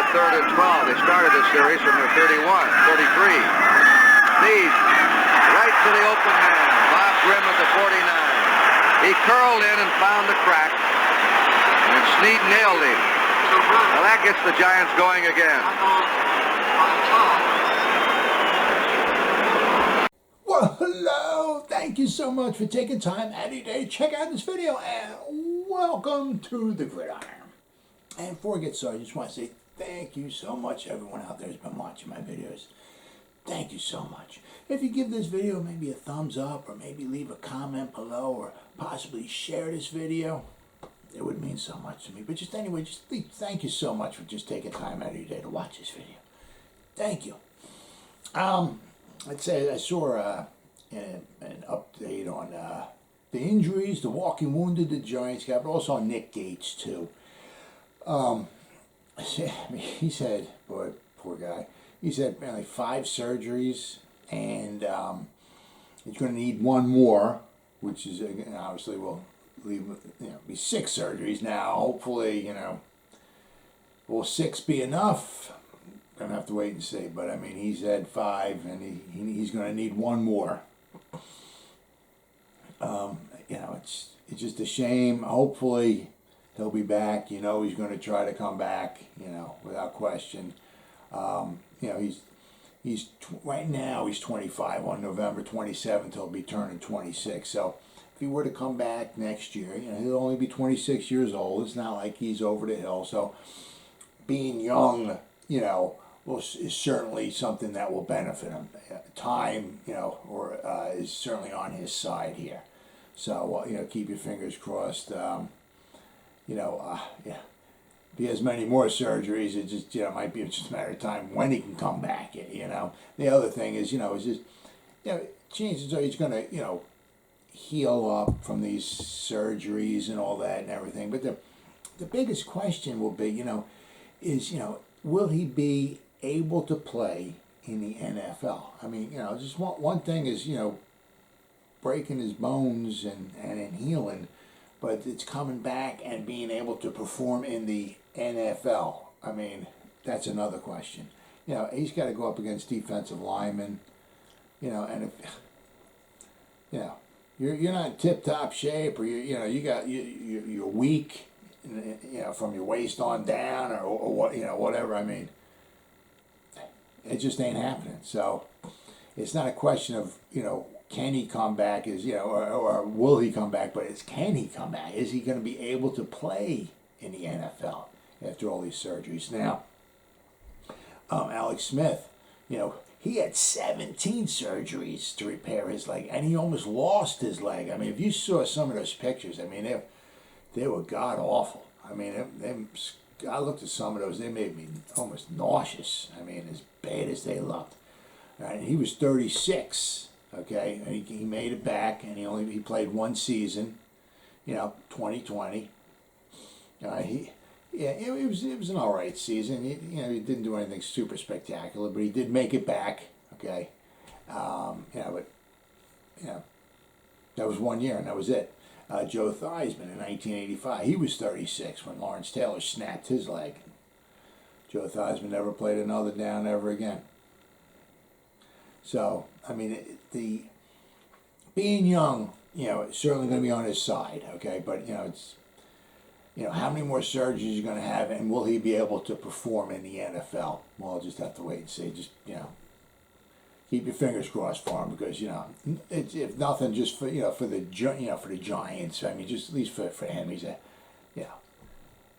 3rd and 12. They started this series from their 31, 33. Snead right to the open man. Bob Grimm at the 49. He curled in and found the crack. And Snead nailed him. Well, that gets the Giants going again. Well, hello. Thank you so much for taking time out of your day to check out this video. And welcome to the Gridiron. And before I get started, I just want to say thank you so much, everyone out there who's been watching my videos. Thank you so much. If you give this video maybe a thumbs up, or maybe leave a comment below, or possibly share this video, it would mean so much to me. But just anyway, thank you so much for just taking time out of your day to watch this video. Thank you. I'd say I saw an update on the injuries, the walking wounded the Giants got, but also on Nick Gates too. He said, boy, poor guy. He said like 5 surgeries, and he's going to need 1 more, which is obviously will leave be 6 surgeries now. Hopefully, will 6 be enough? Gonna have to wait and see. But I mean, he's had 5, and he's going to need 1 more. It's just a shame. Hopefully he'll be back. He's going to try to come back. Without question. He's right now he's 25. On November 27th he'll be turning 26. So if he were to come back next year, he'll only be 26 years old. It's not like he's over the hill. So being young, is certainly something that will benefit him. Time, is certainly on his side here. So keep your fingers crossed. If he has many more surgeries, it just might be just a matter of time when he can come back. The other thing is chances are he's going to heal up from these surgeries and all that and everything. But the biggest question will be is will he be able to play in the NFL? I mean, just one thing is breaking his bones and healing, but it's coming back and being able to perform in the NFL. I mean, that's another question. He's got to go up against defensive linemen. And if you're not in tip-top shape, or you're weak, from your waist on down, or what, whatever. I mean, it just ain't happening. So it's not a question of can he come back? Or will he come back? But it's can he come back? Is he going to be able to play in the NFL after all these surgeries? Now, Alex Smith, he had 17 surgeries to repair his leg, and he almost lost his leg. I mean, if you saw some of those pictures, I mean, they were god awful. I mean, I looked at some of those; they made me almost nauseous. I mean, as bad as they looked. And he was 36. Okay, and he made it back, and he played 1 season, 2020. It was an all right season. He didn't do anything super spectacular, but he did make it back. Okay, but that was 1 year, and that was it. Joe Theismann in 1985, he was 36 when Lawrence Taylor snapped his leg. Joe Theismann never played another down ever again. So, I mean, being young, it's certainly going to be on his side, okay? But, it's, how many more surgeries are you going to have, and will he be able to perform in the NFL? Well, I'll just have to wait and see. Just, keep your fingers crossed for him, because, it's, if nothing, just for, for the Giants. I mean, just at least for him, he's a,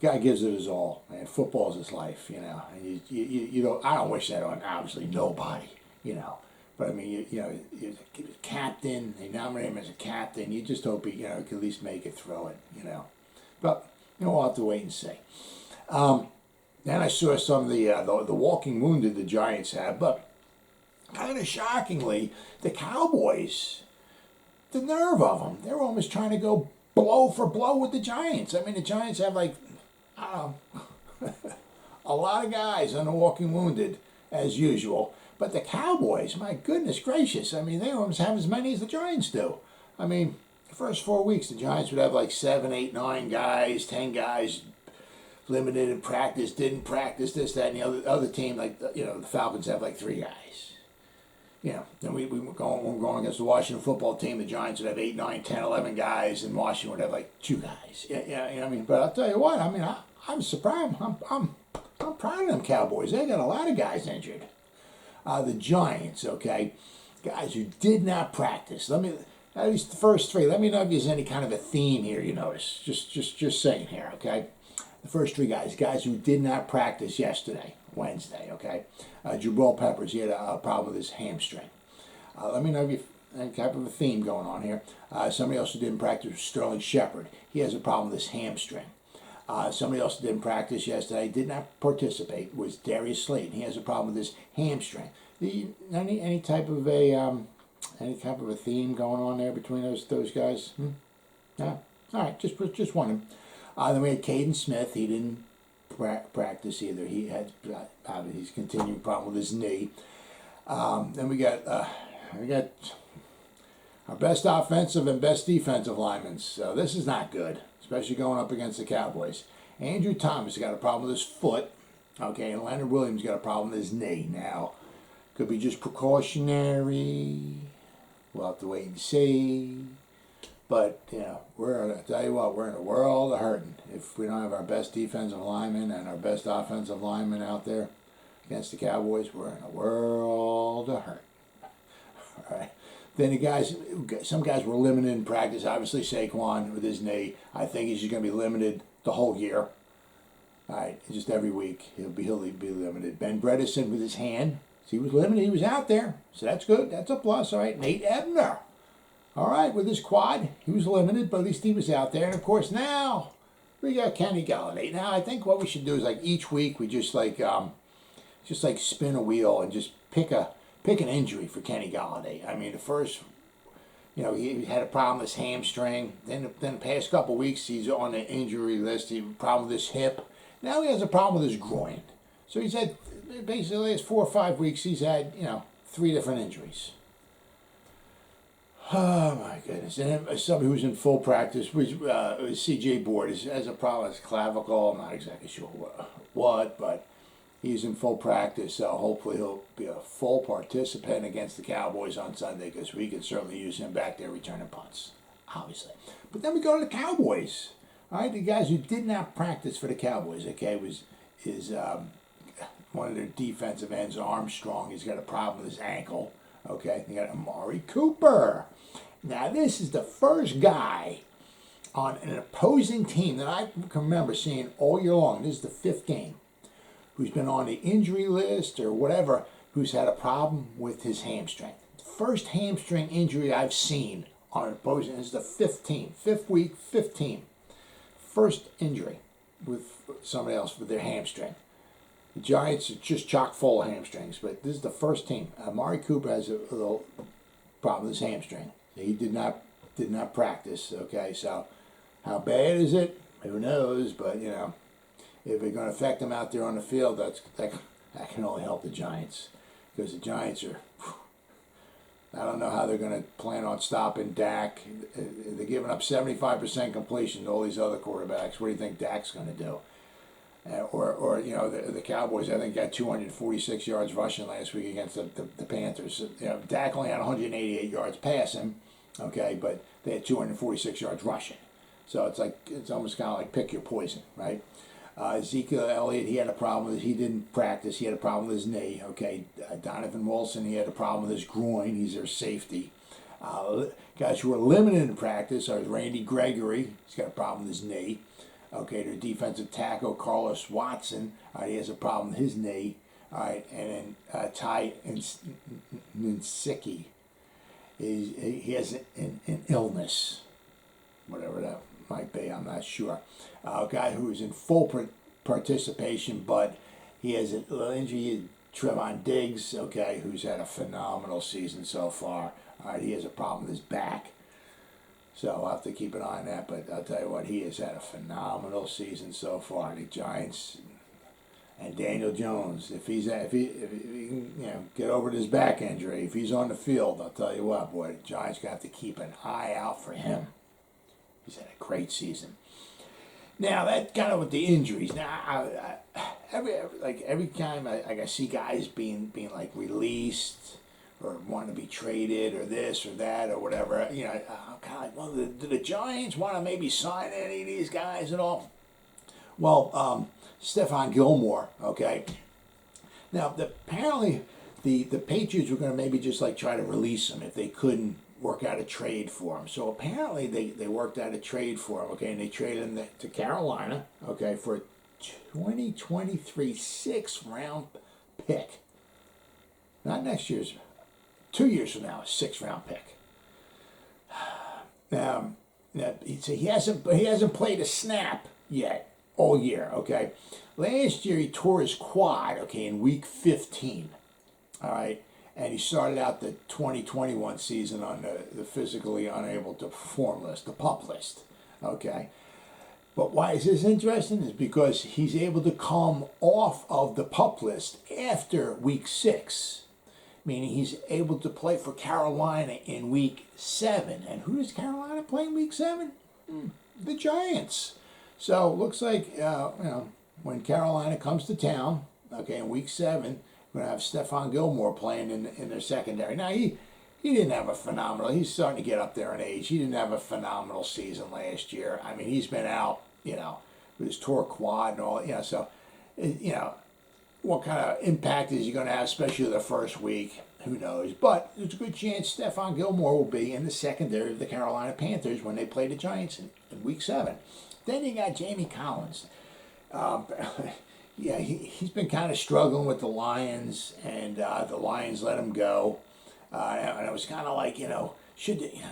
guy gives it his all, man. Football's his life, and you don't, I don't wish that on, obviously, nobody, But I mean, you're a captain. They nominate him as a captain. You just hope he, can at least make it through it, But we'll have to wait and see. Then I saw some of the walking wounded the Giants have, but kind of shockingly, the Cowboys, the nerve of them, they're almost trying to go blow for blow with the Giants. I mean, the Giants have a lot of guys on the walking wounded as usual. But the Cowboys, my goodness gracious, I mean, they almost have as many as the Giants do. I mean, the first 4 weeks, the Giants would have like 7, 8, 9 guys, 10 guys limited in practice, didn't practice, this, that, and the other team, like, the Falcons have like 3 guys. Then we're going against the Washington football team. The Giants would have 8, 9, 10, 11 guys, and Washington would have like 2 guys. But I'll tell you what, I'm surprised. I'm proud of them Cowboys. They got a lot of guys injured. The Giants, okay, guys who did not practice. At least the first 3. Let me know if there's any kind of a theme here you notice. Just saying here, okay. The first 3 guys who did not practice yesterday, Wednesday, okay. Jabrill Peppers, he had a problem with his hamstring. Let me know if you any type of a theme going on here. Somebody else who didn't practice was Sterling Shepard. He has a problem with his hamstring. Somebody else who didn't practice yesterday, did not participate, was Darius Slayton. He has a problem with his hamstring. Any type of a theme going on there between those guys? Yeah. All right, just one. Then we had Caden Smith. He didn't practice either. He had his continuing problem with his knee. Then we got our best offensive and best defensive linemen. So this is not good, especially going up against the Cowboys. Andrew Thomas got a problem with his foot. Okay, and Leonard Williams got a problem with his knee. Now, could be just precautionary. We'll have to wait and see. But, I'll tell you what, we're in a world of hurting. If we don't have our best defensive linemen and our best offensive linemen out there against the Cowboys, we're in a world of hurt. All right. Then some guys were limited in practice. Obviously, Saquon with his knee. I think he's just going to be limited the whole year. All right, just every week he'll be limited. Ben Bredesen with his hand. He was limited. He was out there, so that's good. That's a plus. All right, Nate Ebner. All right, with his quad, he was limited, but at least he was out there. And of course, now we got Kenny Golladay. Now I think what we should do is like each week we just spin a wheel and just pick an injury for Kenny Golladay. I mean, the first, he had a problem with his hamstring. Then the past couple weeks he's on the injury list. He had a problem with his hip. Now he has a problem with his groin. So he's had basically the last 4 or 5 weeks he's had 3 different injuries. Oh my goodness! And then somebody who's in full practice was C.J. Board. Has a problem with his clavicle. I'm not exactly sure what, but he's in full practice. So hopefully he'll be a full participant against the Cowboys on Sunday, because we could certainly use him back there returning punts, obviously. But then we go to the Cowboys. All right, the guys who did not practice for the Cowboys, okay, is one of their defensive ends, Armstrong. He's got a problem with his ankle. Okay, they got Amari Cooper. Now, this is the first guy on an opposing team that I can remember seeing all year long. This is the 5th game, who's been on the injury list or whatever, who's had a problem with his hamstring. The first hamstring injury I've seen on an opposing is the 5th team, 5th week, 5th team. First injury with somebody else with their hamstring. The Giants are just chock full of hamstrings, but this is the first team. Amari Cooper has a little problem with his hamstring. He did not practice. Okay, so how bad is it? Who knows? But if it's going to affect him out there on the field, that can only help the Giants, because the Giants are. I don't know how they're going to plan on stopping Dak. They're giving up 75% completion to all these other quarterbacks. What do you think Dak's going to do? The Cowboys, I think, got 246 yards rushing last week against the Panthers. Dak only had 188 yards passing, okay, but they had 246 yards rushing. So it's almost kind of like pick your poison, right? Ezekiel Elliott, he had a problem with he didn't practice. He had a problem with his knee, okay. Donovan Wilson, he had a problem with his groin. He's their safety. Guys who are limited in practice are Randy Gregory. He's got a problem with his knee. Okay, their defensive tackle, Carlos Watson, he has a problem with his knee. All right, and then Ty Nsekhe, he has an illness, whatever that might be, I'm not sure. A guy who is in full participation, but he has a little injury. Trevon Diggs, okay, who's had a phenomenal season so far. All right, he has a problem with his back. So I'll have to keep an eye on that, but I'll tell you what, he has had a phenomenal season so far. The Giants and Daniel Jones, if he can get over his back injury, if he's on the field, I'll tell you what, boy, the Giants got to keep an eye out for him. He's had a great season. Now that kind of with the injuries. Now every time I see guys being like released or want to be traded or this or that or whatever, you know, I'm kind of like, well, do the Giants want to maybe sign any of these guys at all? Well, Stephon Gilmore, okay. Now apparently the Patriots were going to maybe just like try to release him if they couldn't work out a trade for him. So apparently they worked out a trade for him, okay, and they traded him to Carolina, okay, for a 2023 6th-round pick. Not next year's, 2 years from now, a 6th-round pick. So he hasn't played a snap yet all year, okay. Last year he tore his quad, okay, in week 15, all right. And he started out the 2021 season on the physically unable to perform list, the PUP list, okay? But why is this interesting? Is because he's able to come off of the PUP list after week 6, meaning he's able to play for Carolina in week 7. And who does Carolina play in week 7? The Giants. So looks like, when Carolina comes to town, okay, in week 7, we're going to have Stephon Gilmore playing in their secondary. Now, he didn't have a phenomenal, he's starting to get up there in age. He didn't have a phenomenal season last year. I mean, he's been out, with his tore quad and all, so, what kind of impact is he going to have, especially the first week? Who knows? But there's a good chance Stephon Gilmore will be in the secondary of the Carolina Panthers when they play the Giants in week 7. Then you got Jamie Collins. Yeah, he's been kind of struggling with the Lions, and the Lions let him go. And it was kind of like, should they,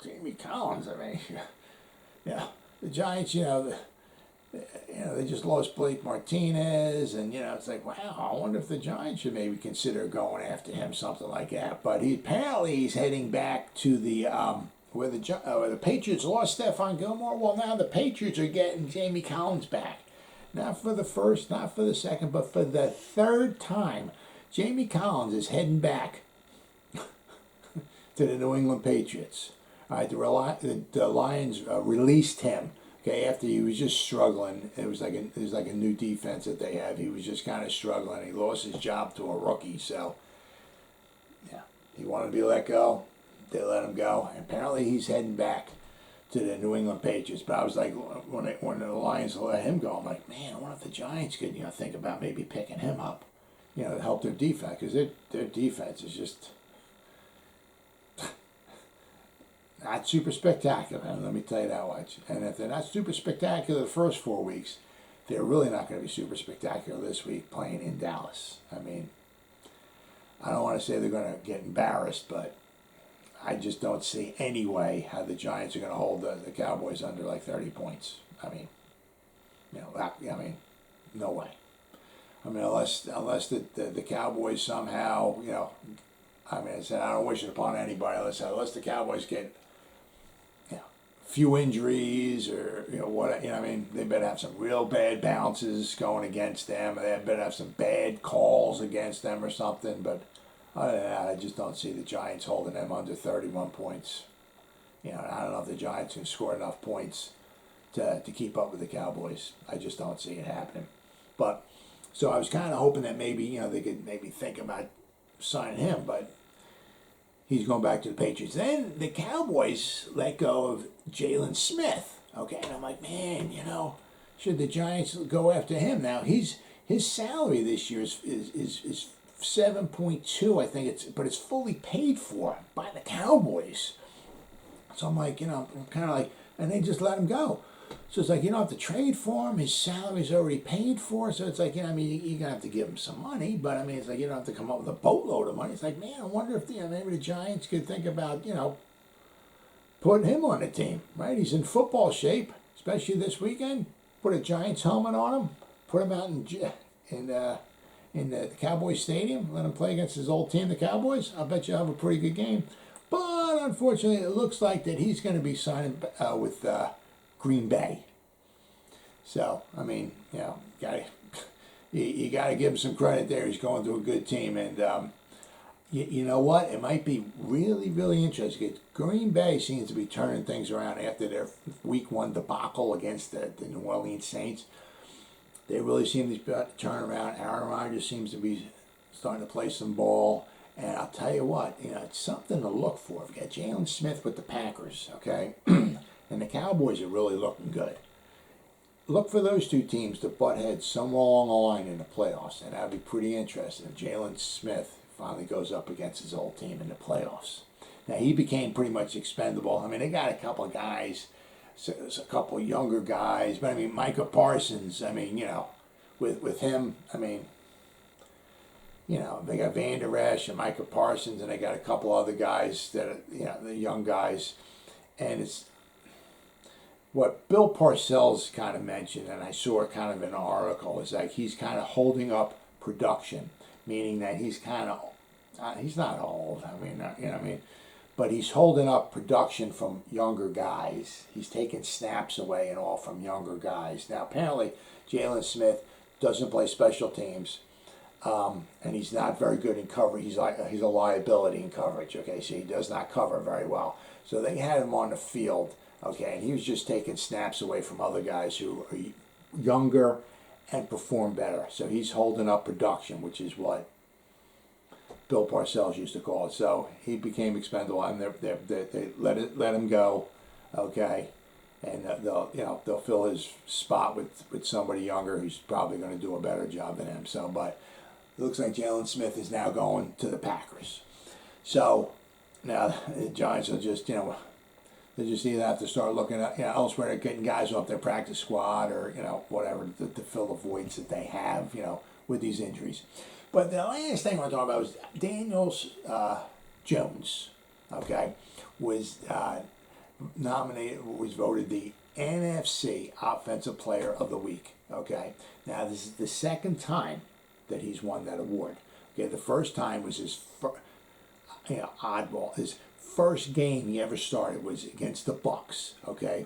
Jamie Collins, the Giants, they just lost Blake Martinez, and, it's like, wow, I wonder if the Giants should maybe consider going after him, something like that. But apparently he's heading back to the, where the Patriots lost Stephon Gilmore. Well, now the Patriots are getting Jamie Collins back. Not for the first, not for the second, but for the third time, Jamie Collins is heading back to the New England Patriots. All right, the Lions released him, okay, after he was just struggling. It was like a new defense that they have. He was just kind of struggling. He lost his job to a rookie, so yeah, he wanted to be let go. They let him go. And apparently, he's heading back to the New England Patriots. But I was like, when the Lions let him go, I'm like, man, I wonder if the Giants could, think about maybe picking him up, to help their defense, because their defense is just not super spectacular. And let me tell you that much. And if they're not super spectacular the first 4 weeks, they're really not going to be super spectacular this week playing in Dallas. I mean, I don't want to say they're going to get embarrassed, but I just don't see any way how the Giants are going to hold the Cowboys under like 30 points. I mean, no way. I mean, unless the Cowboys somehow, I said I don't wish it upon anybody. Unless the Cowboys get, few injuries or they better have some real bad bounces going against them. They better have some bad calls against them or something. But other than that, I just don't see the Giants holding them under 31 points. I don't know if the Giants can score enough points to keep up with the Cowboys. I just don't see it happening. But so I was kind of hoping that maybe they could maybe think about signing him, but he's going back to the Patriots. Then the Cowboys let go of Jalen Smith. Okay, and I'm like, man, should the Giants go after him now? His salary this year is 7.2, I think but it's fully paid for by the Cowboys. So I'm like, I'm kind of like, and they just let him go. So it's like, you don't have to trade for him. His salary's already paid for. So it's like, you're going to have to give him some money. But, it's like, you don't have to come up with a boatload of money. It's like, man, I wonder if, maybe the Giants could think about, putting him on the team, right? He's in football shape, especially this weekend. Put a Giants helmet on him. Put him out in the Cowboys Stadium. Let him play against his old team, the Cowboys. I bet you'll have a pretty good game. But, unfortunately, it looks like that he's going to be signing with Green Bay. So, you got to give him some credit there. He's going to a good team. And you know what? It might be really, really interesting. Green Bay seems to be turning things around after their week 1 debacle against the New Orleans Saints. They really seem to turn around. Aaron Rodgers seems to be starting to play some ball. And I'll tell you what, it's something to look for. We've got Jalen Smith with the Packers, okay? And the Cowboys are really looking good. Look for those two teams to butt heads somewhere along the line in the playoffs, and that would be pretty interesting if Jalen Smith finally goes up against his old team in the playoffs. Now, he became pretty much expendable. I mean, they got a couple of guys, so there's a couple of younger guys, but I mean, Micah Parsons, I mean, with him, I mean, they got Van Der Esch and Micah Parsons, and they got a couple other guys that are, the young guys. And it's what Bill Parcells kind of mentioned, and I saw it kind of in an article, is like he's kind of holding up production, meaning that he's kind of, he's not old, but he's holding up production from younger guys. He's taking snaps away and all from younger guys. Now, apparently, Jalen Smith doesn't play special teams. And he's not very good in coverage. He's a liability in coverage. Okay, so he does not cover very well. So they had him on the field. Okay, and he was just taking snaps away from other guys who are younger and perform better. So he's holding up production, which is what Bill Parcells used to call it. So he became expendable, and they let him go. Okay, and they'll fill his spot with somebody younger who's probably going to do a better job than him. So, but it looks like Jalen Smith is now going to the Packers. So now the Giants will just, they just either have to start looking at, elsewhere at getting guys off their practice squad or, whatever to fill the voids that they have, with these injuries. But the last thing I want to talk about was Daniel Jones, okay, was voted the NFC Offensive Player of the Week, okay. Now, this is the second time that he's won that award. Okay, the first time was his oddball. His first game he ever started was against the Bucks. Okay,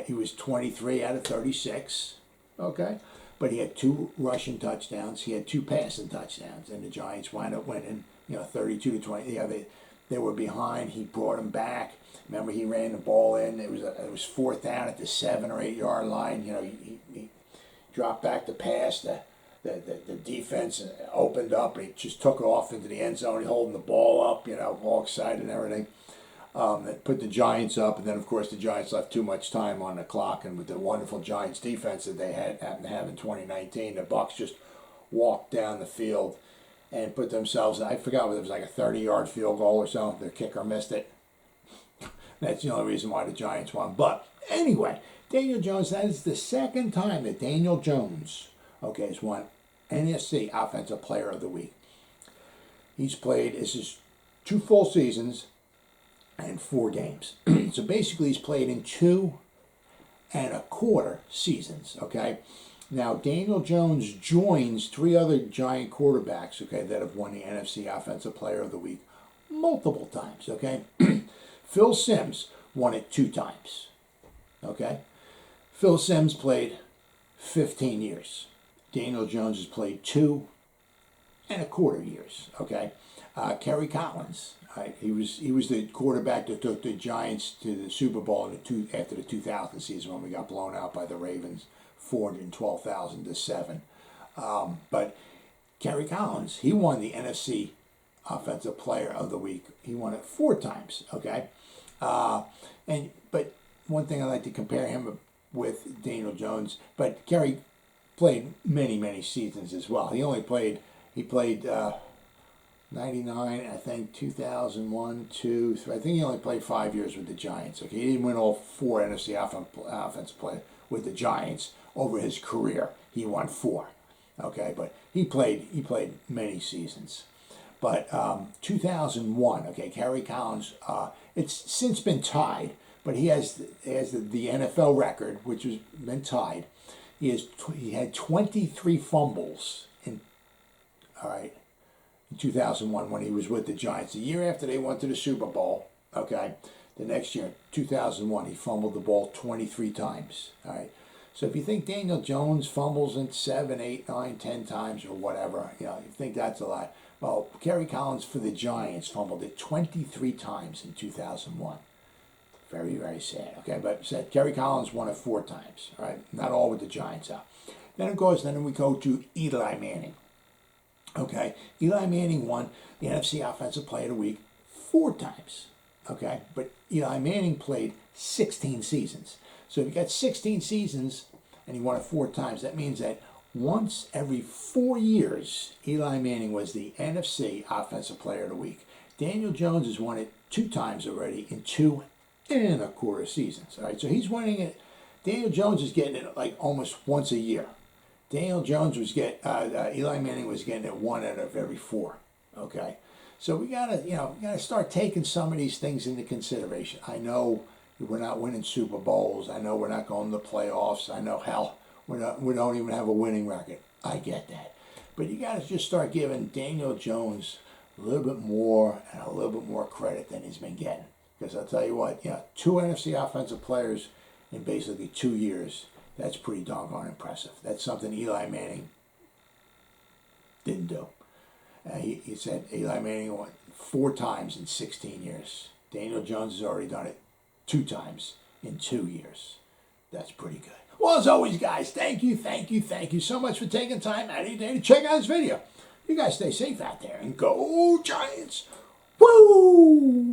he was 23 out of 36. Okay, but he had 2 rushing touchdowns. He had 2 passing touchdowns, and the Giants wound up winning. 32-20. Yeah, they were behind. He brought them back. Remember, he ran the ball in. It was 4th down at the 7 or 8 yard line. He dropped back to pass. The defense opened up, and he just took it off into the end zone. He holding the ball up, all excited and everything. That put the Giants up, and then, of course, the Giants left too much time on the clock, and with the wonderful Giants defense that they happened to have in 2019, the Bucs just walked down the field and put themselves, I forgot whether it was like a 30-yard field goal or something. Their kicker missed it. That's the only reason why the Giants won. But anyway, Daniel Jones, that is the second time that Daniel Jones, has won NFC Offensive Player of the Week. He's played, this is 2 full seasons and 4 games. So basically he's played in 2 1/4 seasons, okay? Now, Daniel Jones joins 3 other Giant quarterbacks, that have won the NFC Offensive Player of the Week multiple times, okay? Phil Simms won it 2 times, okay? Phil Simms played 15 years. Daniel Jones has played 2 1/4 years. Okay, Kerry Collins. He was the quarterback that took the Giants to the Super Bowl after the 2000 season when we got blown out by the Ravens, 412,000 to 7. But Kerry Collins, he won the NFC Offensive Player of the Week. He won it 4 times. Okay, but one thing I like to compare him with Daniel Jones, but Kerry played many seasons as well. He played 99, I think 2001, 2, 3. I think he only played 5 years with the Giants. Okay, he didn't win all 4 NFC offensive play with the Giants over his career. He won 4. Okay, but he played many seasons. But 2001, okay, Kerry Collins, it's since been tied, but he has the NFL record, which has been tied. He had 23 fumbles in 2001 when he was with the Giants. The year after they went to the Super Bowl, okay, the next year, 2001, he fumbled the ball 23 times. All right, So if you think Daniel Jones fumbles in 7, 8, 9, 10 times or whatever, you think that's a lot. Well, Kerry Collins for the Giants fumbled it 23 times in 2001. Very, very sad. Okay, but said Kerry Collins won it 4 times. All right, not all with the Giants out. Then of course, then we go to Eli Manning. Okay, Eli Manning won the NFC Offensive Player of the Week 4 times. Okay, but Eli Manning played 16 seasons. So if you got 16 seasons and he won it 4 times, that means that once every 4 years, Eli Manning was the NFC Offensive Player of the Week. Daniel Jones has won it 2 times already in 2.25 seasons. All right, so he's winning it. Daniel Jones is getting it like almost once a year. Daniel Jones was Eli Manning was getting it 1 out of every 4. Okay, so we gotta start taking some of these things into consideration. I know we're not winning Super Bowls. I know we're not going to the playoffs. I know hell we don't even have a winning record. I get that, but you gotta just start giving Daniel Jones a little bit more and a little bit more credit than he's been getting. Because I'll tell you what, 2 NFC offensive players in basically 2 years. That's pretty doggone impressive. That's something Eli Manning didn't do. He said Eli Manning won 4 times in 16 years. Daniel Jones has already done it 2 times in 2 years. That's pretty good. Well, as always, guys, thank you so much for taking time out of your day to check out this video. You guys stay safe out there and go Giants. Woo!